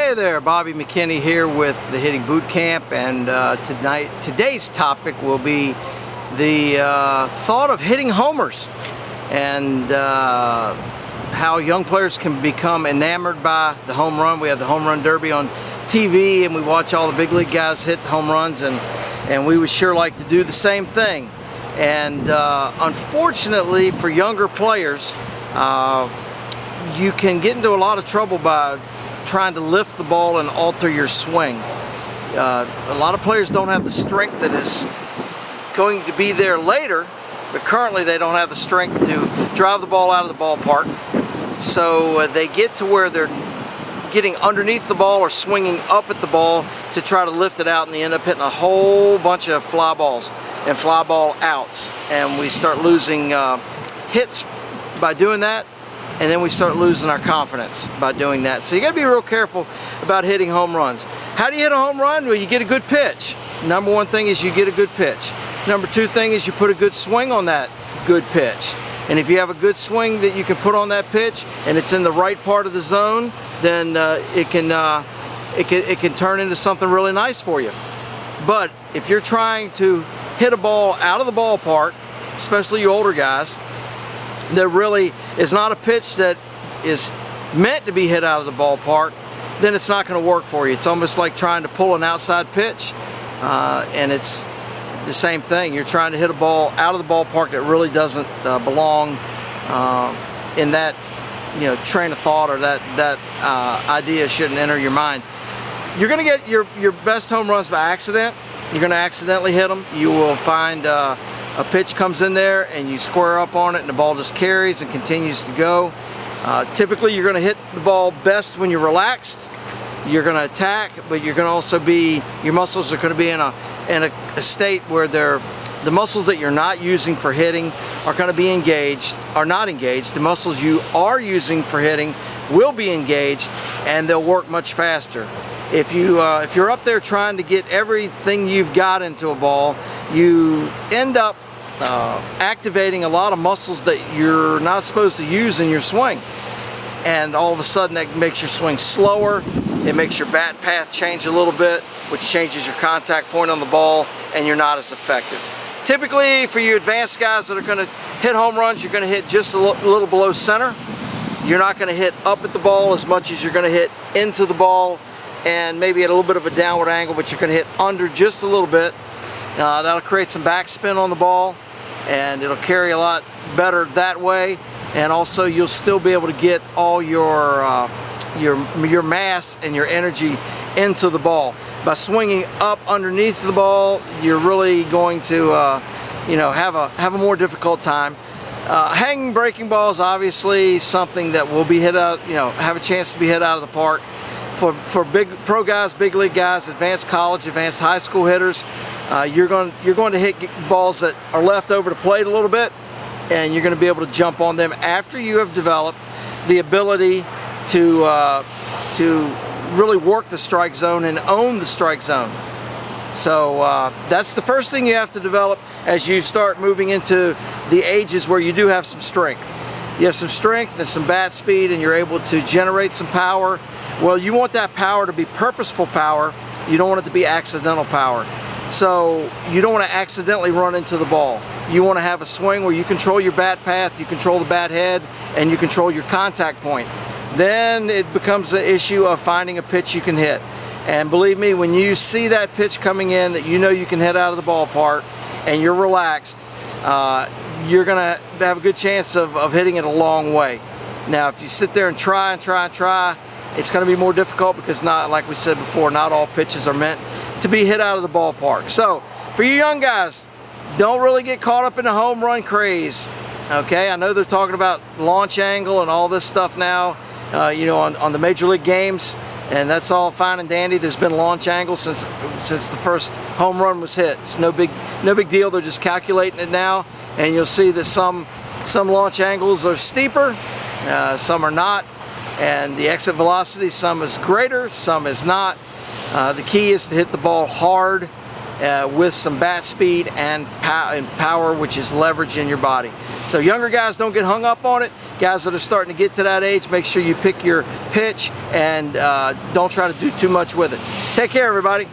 Hey there, Bobby McKinney here with the Hitting Bootcamp, and today's topic will be the thought of hitting homers and how young players can become enamored by the home run. We have the home run derby on TV and we watch all the big league guys hit home runs, and we would sure like to do the same thing. And unfortunately for younger players, you can get into a lot of trouble by trying to lift the ball and alter your swing. A lot of players don't have the strength that is going to be there later, but currently they don't have the strength to drive the ball out of the ballpark. So they get to where they're getting underneath the ball or swinging up at the ball to try to lift it out, and they end up hitting a whole bunch of fly balls and fly ball outs, and we start losing hits by doing that. And then we start losing our confidence by doing that. So you got to be real careful about hitting home runs. How do you hit a home run? Well, you get a good pitch. Number one thing is you get a good pitch. Number two thing is you put a good swing on that good pitch. And if you have a good swing that you can put on that pitch and it's in the right part of the zone, then it can turn into something really nice for you. But if you're trying to hit a ball out of the ballpark, especially you older guys, there really is not a pitch that is meant to be hit out of the ballpark, then it's not going to work for you. It's almost like trying to pull an outside pitch, and it's the same thing. You're trying to hit a ball out of the ballpark that really doesn't belong in that train of thought, or that idea shouldn't enter your mind. You're going to get your best home runs by accident. You're going to accidentally hit them. You will find a pitch comes in there and you square up on it and the ball just carries and continues to go. Typically you're going to hit the ball best when you're relaxed. You're going to attack, but you're going to also your muscles are going to be in a state where the muscles that you're not using for hitting are going to be not engaged. The muscles you are using for hitting will be engaged, and they'll work much faster. If you're up there trying to get everything you've got into a ball, you end up activating a lot of muscles that you're not supposed to use in your swing, and all of a sudden that makes your swing slower. It makes your bat path change a little bit, which changes your contact point on the ball, and you're not as effective. Typically for you advanced guys that are going to hit home runs, you're going to hit just a little below center. You're not going to hit up at the ball as much as you're going to hit into the ball, and maybe at a little bit of a downward angle, but you're going to hit under just a little bit. That'll create some backspin on the ball, and it'll carry a lot better that way. And also you'll still be able to get all your mass and your energy into the ball. By swinging up underneath the ball, you're really going to have a more difficult time. Hanging breaking balls, obviously something that will be hit out, have a chance to be hit out of the park. For big pro guys, big league guys, advanced college, advanced high school hitters, you're going to hit balls that are left over the plate a little bit, and you're going to be able to jump on them after you have developed the ability to really work the strike zone and own the strike zone. So that's the first thing you have to develop as you start moving into the ages where you do have some strength. You have some strength and some bat speed, and you're able to generate some power. Well, you want that power to be purposeful power. You don't want it to be accidental power. So you don't want to accidentally run into the ball. You want to have a swing where you control your bat path, you control the bat head, and you control your contact point. Then it becomes the issue of finding a pitch you can hit. And believe me, when you see that pitch coming in that you know you can hit out of the ballpark and you're relaxed, you're going to have a good chance of hitting it a long way. Now, if you sit there and try, it's going to be more difficult, because like we said before, not all pitches are meant to be hit out of the ballpark. So for you young guys, don't really get caught up in the home run craze. Okay, I know they're talking about launch angle and all this stuff now, on the major league games, and that's all fine and dandy. There's been launch angle since the first home run was hit. It's no big deal. They're just calculating it now, and you'll see that some launch angles are steeper, some are not. And the exit velocity, some is greater, some is not. The key is to hit the ball hard with some bat speed and power, which is leverage in your body. So younger guys, don't get hung up on it. Guys that are starting to get to that age, make sure you pick your pitch and don't try to do too much with it. Take care, everybody.